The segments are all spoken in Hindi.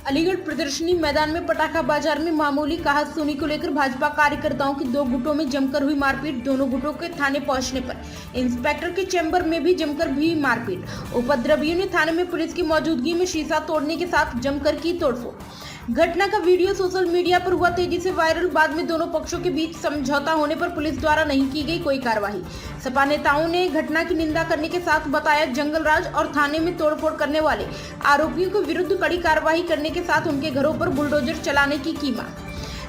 अलीगढ़ प्रदर्शनी मैदान में पटाखा बाजार में मामूली कहासुनी को लेकर भाजपा कार्यकर्ताओं की दो गुटों में जमकर हुई मारपीट। दोनों गुटों के थाने पहुंचने पर इंस्पेक्टर के चैम्बर में भी जमकर हुई मारपीट। उपद्रवियों ने थाने में पुलिस की मौजूदगी में शीशा तोड़ने के साथ जमकर की तोड़फोड़। घटना का वीडियो सोशल मीडिया पर हुआ तेजी से वायरल। बाद में दोनों पक्षों के बीच समझौता होने पर पुलिस द्वारा नहीं की गई कोई कार्रवाई। सपा नेताओं ने घटना की निंदा करने के साथ बताया जंगलराज और थाने में तोड़फोड़ करने वाले आरोपियों के विरुद्ध कड़ी कार्रवाई करने के साथ उनके घरों पर बुलडोजर चलाने की मांग।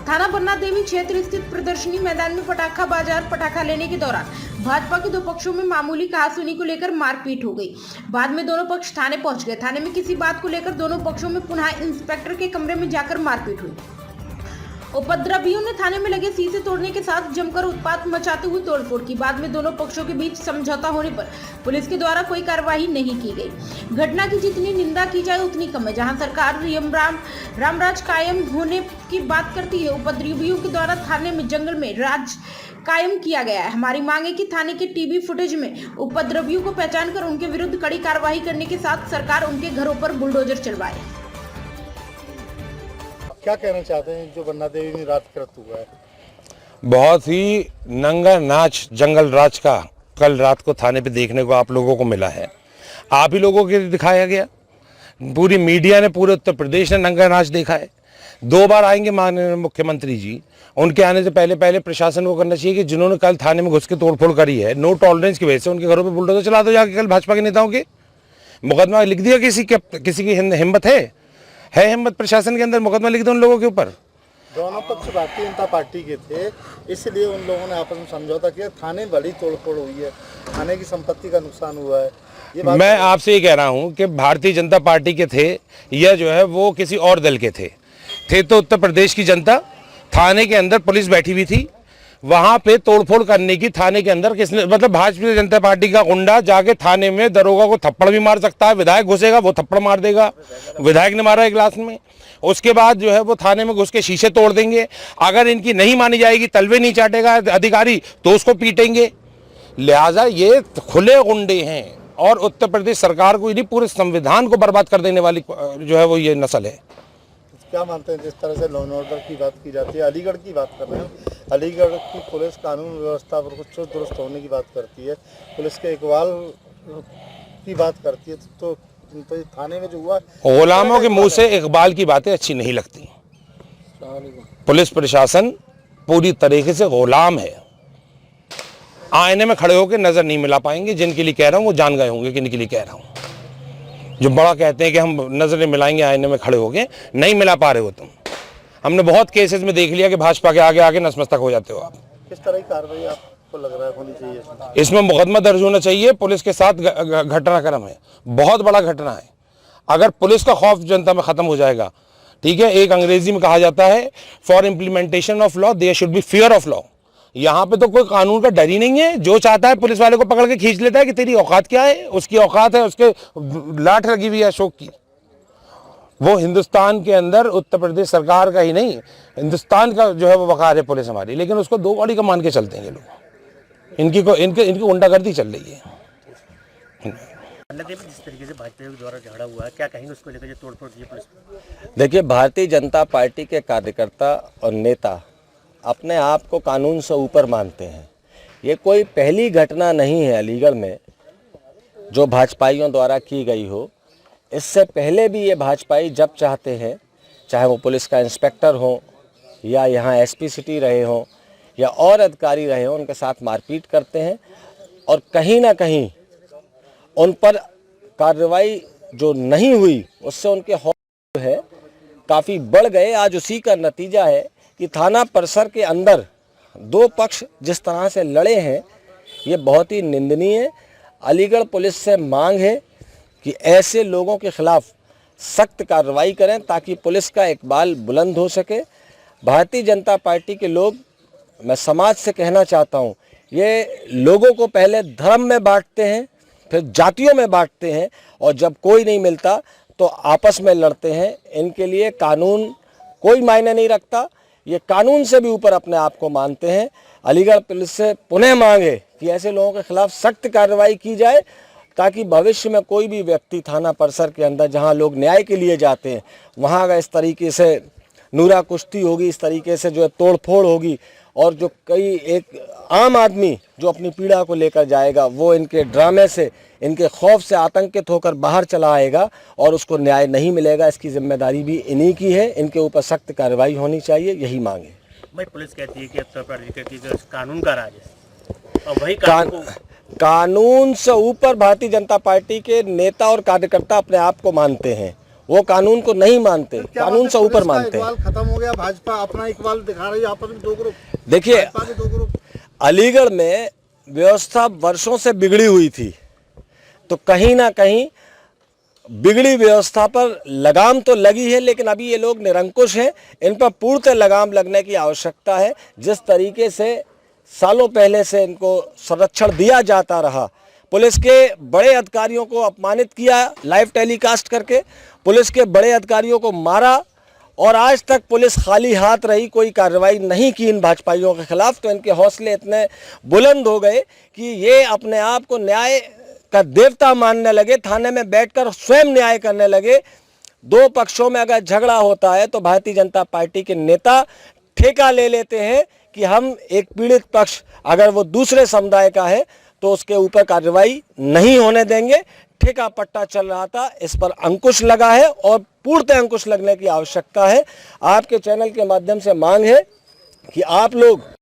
थाना बन्ना देवी क्षेत्र स्थित प्रदर्शनी मैदान में पटाखा लेने के दौरान भाजपा के दो पक्षों में मामूली कहासुनी को लेकर मारपीट हो गई। बाद में दोनों पक्ष थाने पहुंच गए। थाने में किसी बात को लेकर दोनों पक्षों में पुनः इंस्पेक्टर के कमरे में जाकर मारपीट हुई। उपद्रवियों ने थाने में लगे शीशे तोड़ने के साथ जमकर उत्पात मचाते हुए तोड़फोड़ की। बाद में दोनों पक्षों के बीच समझौता होने पर पुलिस के द्वारा कोई कार्रवाई नहीं की गई। घटना की जितनी निंदा की जाए उतनी कम है। जहां सरकार रामराज कायम होने की बात करती है, उपद्रवियों के द्वारा थाने में जंगल में राज कायम किया गया है। हमारी मांग है कि थाने के टीवी फुटेज में उपद्रवियों को पहचान कर उनके विरुद्ध कड़ी कार्रवाई करने के साथ सरकार उनके घरों पर बुलडोजर चलवाए। क्या कहना चाहते हैं जो बन्ना देवी में रात कृत हुआ है? बहुत ही नंगा नाच जंगल राज का कल रात को थाने पे देखने को आप लोगों को मिला है। आप ही लोगों के दिखाया गया, पूरी मीडिया ने, पूरे उत्तर प्रदेश ने नंगा नाच देखा है। 2 बार आएंगे माननीय मुख्यमंत्री जी। उनके आने से पहले प्रशासन को करना चाहिए कि जिन्होंने कल थाने में घुस के तोड़फोड़ करी है, नो टॉलरेंस की वजह से उनके घरों पर बुलडोजर चला दो जाके। कल भाजपा के नेताओं के मुकदमा लिख दिया। किसी की हिम्मत है हिम्मत प्रशासन के अंदर मुकदमा लिख दो उन लोगों के ऊपर। दोनों पक्ष भारतीय जनता पार्टी के थे, इसलिए उन लोगों ने आपस में समझौता किया। थाने बड़ी तोड़फोड़ हुई है, थाने की संपत्ति का नुकसान हुआ है। ये बात मैं आपसे ये कह रहा हूं कि भारतीय जनता पार्टी के थे या जो है वो किसी और दल के थे तो उत्तर प्रदेश की जनता। थाने के अंदर पुलिस बैठी हुई थी, वहां पे तोड़फोड़ करने की थाने के अंदर किसने, मतलब भारतीय जनता पार्टी का गुंडा जाके थाने में दरोगा को थप्पड़ भी मार सकता है। विधायक घुसेगा वो थप्पड़ मार देगा। विधायक ने मारा एक क्लास में। उसके बाद जो है वो थाने में घुस के शीशे तोड़ देंगे। अगर इनकी नहीं मानी जाएगी, तलवे नहीं चाटेगा अधिकारी तो उसको पीटेंगे। लिहाजा ये खुले गुंडे हैं और उत्तर प्रदेश सरकार को, नहीं पूरे संविधान को बर्बाद कर देने वाली जो है वो ये नस्ल है। क्या मानते हैं जिस तरह से लॉ एंड ऑर्डर की बात की जाती है, अलीगढ़ की बात कर रहे हैं, अलीगढ़ की पुलिस कानून व्यवस्था पर कुछ चुस्त दुरुस्त होने की बात करती है, पुलिस के इकबाल की बात करती है, तो थाने में जो हुआ, गुलामों के मुंह से इकबाल की बातें अच्छी नहीं लगती। पुलिस प्रशासन पूरी तरीके से गुलाम है। आईने में खड़े होकर नजर नहीं मिला पाएंगे। जिनके लिए कह रहा हूँ वो जान गए होंगे किन के लिए कह रहा हूँ। जो बड़ा कहते हैं कि हम नजरें मिलाएंगे आईने में खड़े होके, नहीं मिला पा रहे हो तुम। हमने बहुत केसेस में देख लिया कि भाजपा के आगे आगे नतमस्तक हो जाते हो आप। किस तरह की कार्रवाई आपको लग रहा है होनी चाहिए इसमें मुकदमा दर्ज होना चाहिए। पुलिस के साथ घटनाक्रम है, बहुत बड़ा घटना है। अगर पुलिस का खौफ जनता में खत्म हो जाएगा, ठीक है, एक अंग्रेजी में कहा जाता है for implementation of law there should be fear of law. यहाँ पे तो कोई कानून का डर ही नहीं है। जो चाहता है पुलिस वाले को पकड़ के खींच लेता है कि तेरी औकात क्या है। उसकी औकात है, उसके लाठ लगी हुई है अशोक की। वो हिंदुस्तान के अंदर उत्तर प्रदेश सरकार का ही नहीं, हिंदुस्तान का जो है वो वकार है पुलिस हमारी। लेकिन उसको 2 गाड़ी का मान के चलते हैं ये लोग। इनकी गुंडागर्दी चल रही है। जिस तरीके से भाजपा के द्वारा झगड़ा हुआ है, क्या कहेंगे उसको लेकर, जो तोड़फोड़ की पुलिस? देखिए, भारतीय जनता पार्टी के कार्यकर्ता और नेता अपने आप को कानून से ऊपर मानते हैं। ये कोई पहली घटना नहीं है अलीगढ़ में जो भाजपाइयों द्वारा की गई हो। इससे पहले भी ये भाजपाई जब चाहते हैं, चाहे वो पुलिस का इंस्पेक्टर हो या यहाँ एसपी सिटी रहे हों या और अधिकारी रहे हों, उनके साथ मारपीट करते हैं और कहीं ना कहीं उन पर कार्रवाई जो नहीं हुई उससे उनके हौसले जो है काफ़ी बढ़ गए। आज उसी का नतीजा है कि थाना परिसर के अंदर 2 पक्ष जिस तरह से लड़े हैं, ये बहुत ही निंदनीय है। अलीगढ़ पुलिस से मांग है कि ऐसे लोगों के खिलाफ सख्त कार्रवाई करें ताकि पुलिस का इकबाल बुलंद हो सके। भारतीय जनता पार्टी के लोग, मैं समाज से कहना चाहता हूँ, ये लोगों को पहले धर्म में बांटते हैं, फिर जातियों में बांटते हैं और जब कोई नहीं मिलता तो आपस में लड़ते हैं। इनके लिए कानून कोई मायने नहीं रखता। ये कानून से भी ऊपर अपने आप को मानते हैं। अलीगढ़ पुलिस से पुनः मांग है कि ऐसे लोगों के खिलाफ सख्त कार्रवाई की जाए ताकि भविष्य में कोई भी व्यक्ति थाना परिसर के अंदर जहां लोग न्याय के लिए जाते हैं वहां अगर इस तरीके से नूरा कुश्ती होगी, इस तरीके से जो है तोड़फोड़ होगी और जो कई एक आम आदमी जो अपनी पीड़ा को लेकर जाएगा वो इनके ड्रामे से, इनके खौफ से आतंकित होकर बाहर चला आएगा और उसको न्याय नहीं मिलेगा। इसकी जिम्मेदारी भी इन्हीं की है, इनके ऊपर सख्त कार्रवाई होनी चाहिए, यही मांग है। भाई पुलिस कहती है कि उत्तर प्रदेश की जो कानून का राज है और वही कानून से ऊपर भारतीय जनता पार्टी के नेता और कार्यकर्ता अपने आप को मानते हैं, वो कानून को नहीं मानते, कानून से ऊपर मानते हैं। खत्म हो गया, भाजपा अपना इकबाल दिखा रही है, आपस में दो ग्रुप। देखिए, अलीगढ़ में व्यवस्था वर्षों से बिगड़ी हुई थी, तो कहीं ना कहीं बिगड़ी व्यवस्था पर लगाम तो लगी है, लेकिन अभी ये लोग निरंकुश हैं, इन पर पूर्णतः लगाम लगने की आवश्यकता है। जिस तरीके से सालों पहले से इनको संरक्षण दिया जाता रहा, पुलिस के बड़े अधिकारियों को अपमानित किया लाइव टेलीकास्ट करके, पुलिस के बड़े अधिकारियों को मारा और आज तक पुलिस खाली हाथ रही, कोई कार्रवाई नहीं की इन भाजपाइयों के खिलाफ, तो इनके हौसले इतने बुलंद हो गए कि ये अपने आप को न्याय का देवता मानने लगे, थाने में बैठकर स्वयं न्याय करने लगे। दो पक्षों में अगर झगड़ा होता है तो भारतीय जनता पार्टी के नेता ठेका ले लेते हैं कि हम एक पीड़ित पक्ष अगर वो दूसरे समुदाय का है तो उसके ऊपर कार्रवाई नहीं होने देंगे। ठेका पट्टा चल रहा था, इस पर अंकुश लगा है और पूर्णतः अंकुश लगने की आवश्यकता है। आपके चैनल के माध्यम से मांग है कि आप लोग